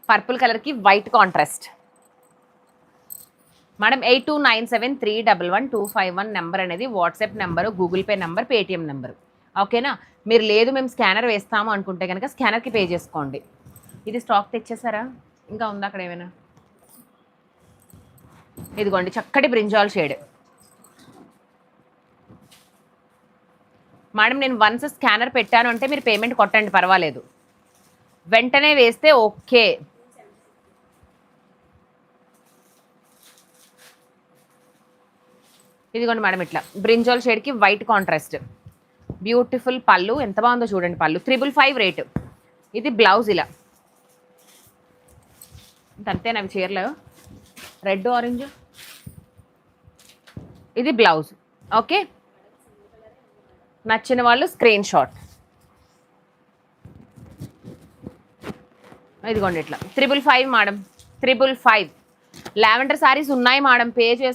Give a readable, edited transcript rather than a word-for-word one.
Purple కలర్కి white contrast. Madam 8297311251 number అనేది WhatsApp number, Google pay number, Paytm number. ఓకేనా? మీరు లేదు మేము స్కానర్ వేస్తాము అనుకుంటే కనుక స్కానర్కి పే చేసుకోండి. ఇది స్టాక్ తెచ్చేసారా? ఇంకా ఉందా అక్కడ ఏమైనా? ఇదిగోండి చక్కటి బ్రింజాల్ షేడ్. మేడం నేను వన్స్ స్కానర్ పెట్టాను అంటే మీరు పేమెంట్ కొట్టండి, పర్వాలేదు. వెంటనే వేస్తే ఓకే. ఇదిగోండి మేడం ఇట్లా బ్రింజాల్ షేడ్కి వైట్ కాంట్రాస్ట్, బ్యూటిఫుల్ పళ్ళు. ఎంత బాగుందో చూడండి పళ్ళు. 555 రేటు. ఇది బ్లౌజ్ ఇలా. అంతేనా అవి చీరలు? Red orange. ఇది బ్లౌజ్. ఓకే, నచ్చిన వాళ్ళు స్క్రీన్ షాట్. ఇదిగోండి ఇట్లా 555 మేడం, 555. లావెండర్ శారీస్ ఉన్నాయి మేడం, పే చేసి